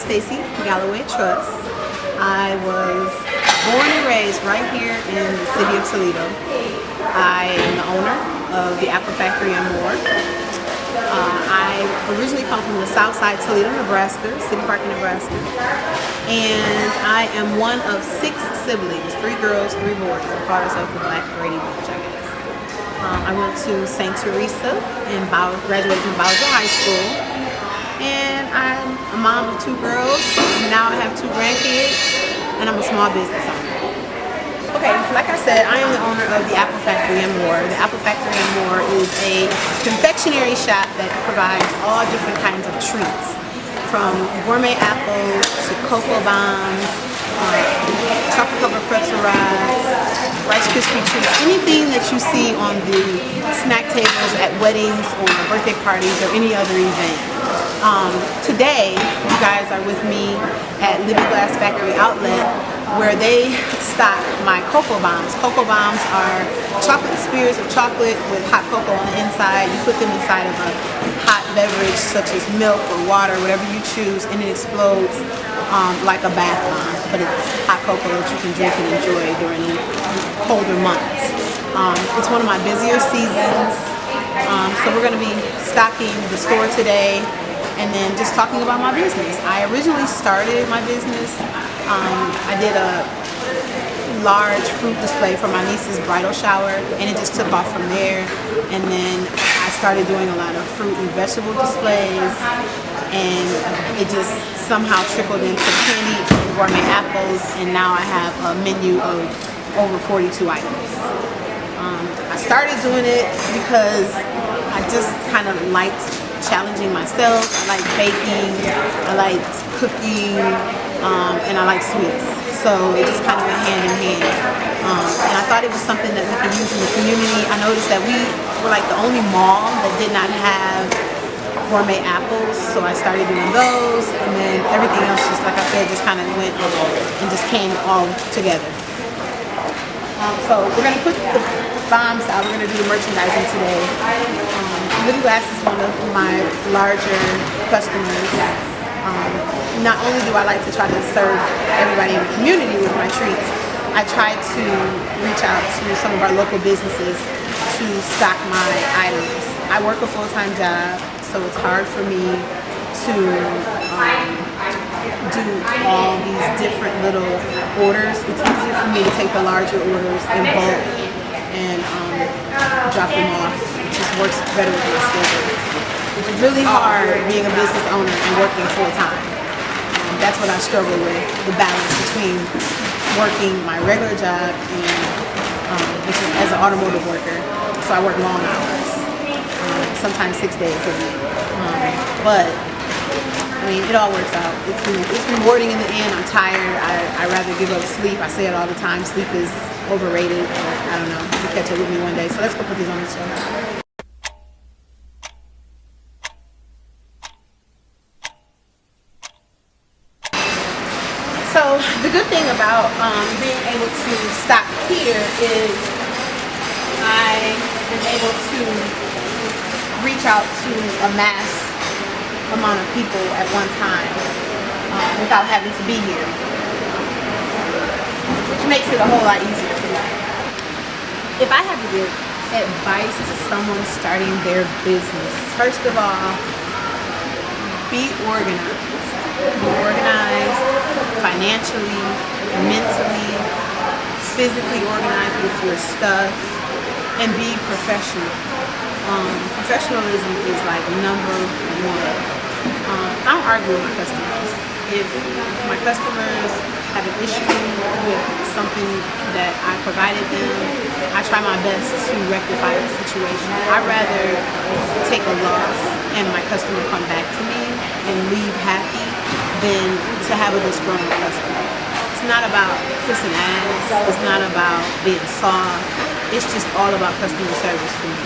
Stacie, Galloway-TRUSS. I was born and raised right here in the city of Toledo. I am the owner of the Apple Factory and more. I originally come from the south side, Toledo, Nebraska, City Park, Nebraska. And I am one of 6 siblings, 3 girls, 3 boys. I call myself the Black Brady Bunch, I guess. I went to St. Teresa and graduated from Bowser High School. And I'm a mom of 2 girls. Now I have 2 grandkids, and I'm a small business owner. Okay, like I said, I am the owner of the Apple Factory and More. The Apple Factory and More is a confectionery shop that provides all different kinds of treats, from gourmet apples to cocoa bombs, chocolate covered pretzel rods, Rice Krispie treats, anything that you see on the snack tables at weddings or birthday parties or any other event. Today, you guys are with me at Living Glass Factory Outlet, where they stock my cocoa bombs. Cocoa bombs are chocolate spheres of chocolate with hot cocoa on the inside. You put them inside of a hot beverage such as milk or water, whatever you choose, and it explodes like a bath bomb. But it's hot cocoa that you can drink and enjoy during colder months. It's one of my busier seasons, so we're going to be stocking the store today and then just talking about my business. I originally started my business. I did a large fruit display for my niece's bridal shower, and it just took off from there. And then I started doing a lot of fruit and vegetable displays, and it just somehow trickled into candy and gourmet apples, and now I have a menu of over 42 items. I started doing it because I just kind of liked challenging myself. I like baking, I like cooking, and I like sweets. So it just kind of went hand in hand. And I thought it was something that we could use in the community. I noticed that we were like the only mall that did not have gourmet apples, so I started doing those, and then everything else, just like I said, just kind of went and just came all together. So we're going to put the bombs out. We're going to do the merchandising today. Living Glass is one of my larger customers. Not only do I like to try to serve everybody in the community with my treats, I try to reach out to some of our local businesses to stock my items. I work a full-time job, so it's hard for me to do all these different little orders. It's easier for me to take the larger orders in bulk and drop them off. It just works better with my schedule. It's really hard being a business owner and working full-time. That's what I struggle with, the balance between working my regular job and as an automotive worker. So I work long hours, sometimes 6 days a week. But I mean, it all works out. It's rewarding in the end. I'm tired. I rather give up sleep. I say it all the time. Sleep is overrated. I don't know. You catch up with me one day. So let's go put these on the stove. So the good thing about being able to stock here is I am able to reach out to a mass amount of people at one time without having to be here, which makes it a whole lot easier for me. If I had to give advice to someone starting their business, first of all, be organized. Be organized financially, mentally, physically organized with your stuff, and be professional. Professionalism is like number 1. I don't argue with my customers. If my customers have an issue with something that I provided them, I try my best to rectify the situation. I'd rather take a loss and my customer come back to me and leave happy than to have a disgruntled customer. It's not about kissing ass. It's not about being soft. It's just all about customer service for me.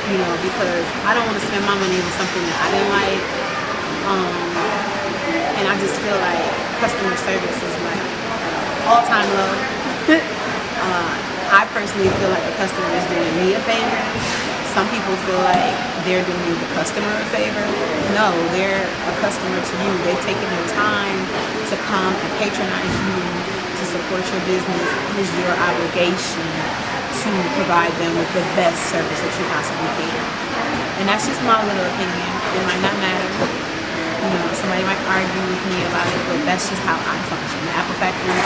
You know, because I don't want to spend my money on something that I didn't like. And I just feel like customer service is like all-time low. I personally feel like the customer is doing me a favor. some people feel like they're doing the customer a favor. No, they're a customer to you. They've taken their time to come and patronize you, to support your business. It is your obligation to provide them with the best service that you possibly can. And that's just my little opinion. It might not matter. You know, somebody might argue with me about it, but that's just how I function. The Apple Factory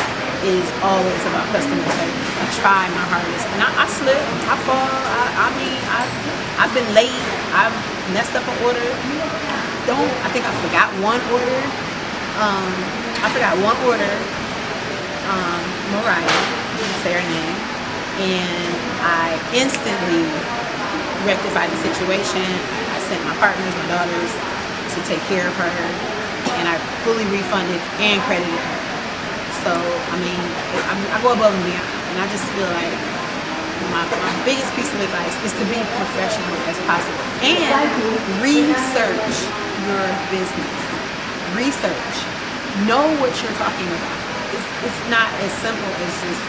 is always about customer service. I try my hardest, and I slip, I fall. I've been late. I've messed up an order. I think I forgot one order. Mariah, say her name, and I instantly rectified the situation. I sent my partners, my daughters, to take care of her, and I fully refunded and credited her. So, I mean, I go above and beyond, and I just feel like my biggest piece of advice is to be professional as possible, and research your business. Research. Know what you're talking about. It's not as simple as just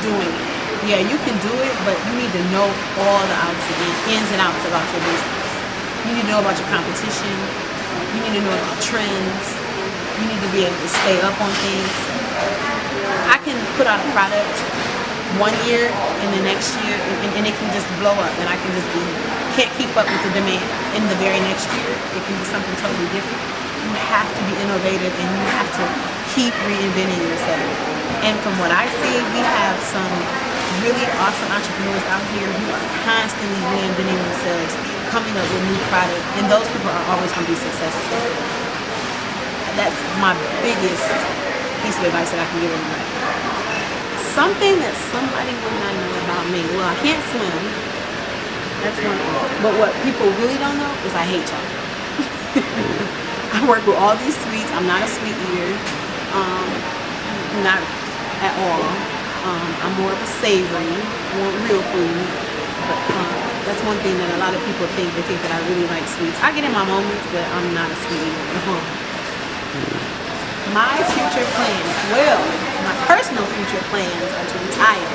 doing it. Yeah, you can do it, but you need to know all the ins and outs about your business. You need to know about your competition. You need to know about trends. You need to be able to stay up on things. I can put out a product one year and the next year, and it can just blow up, and I can just can't keep up with the demand in the very next year. It can be something totally different. You have to be innovative, and you have to keep reinventing yourself. And from what I see, we have some really awesome entrepreneurs out here who are constantly reinventing themselves, coming up with new products, and those people are always going to be successful. That's my biggest piece of advice that I can give anybody. Something that somebody would not know about me. Well, I can't swim. That's one thing. But what people really don't know is I hate chocolate. I work with all these sweets. I'm not a sweet eater. Not at all. I'm more of a savory. I want real food. But that's one thing that a lot of people think. They think that I really like sweets. I get in my moments, but I'm not a sweet eater. My future plans. Well, my personal future plans are to retire.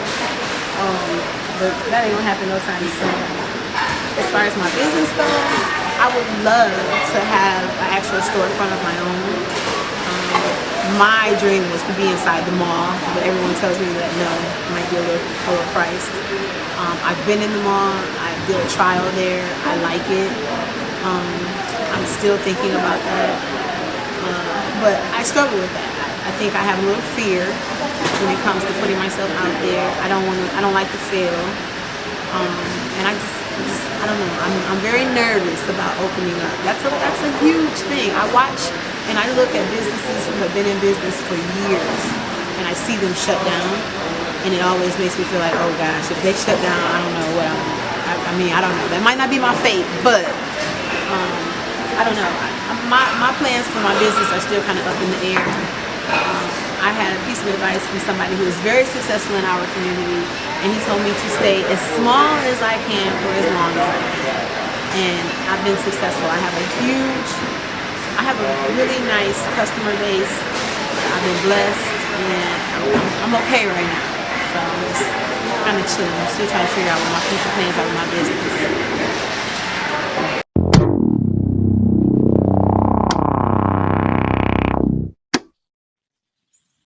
But that ain't gonna happen no time soon. As far as my business goes, I would love to have an actual storefront of my own. My dream was to be inside the mall, but everyone tells me that no, it might be a little overpriced. I've been in the mall. I did a trial there. I like it. I'm still thinking about that. But I struggle with that. I think I have a little fear when it comes to putting myself out there. I don't like to fail. And I don't know. I'm very nervous about opening up. That's a huge thing. I watch and I look at businesses who have been in business for years, and I see them shut down, and it always makes me feel like, oh gosh, if they shut down, I don't know what I mean, I don't know. That might not be my fate, but I don't know. My plans for my business are still kind of up in the air. I had a piece of advice from somebody who is very successful in our community, and he told me to stay as small as I can for as long as I can. And I've been successful. I have a really nice customer base. I've been blessed, and I'm okay right now. So I'm just kind of chilling. I'm still trying to figure out what my future plans are with my business.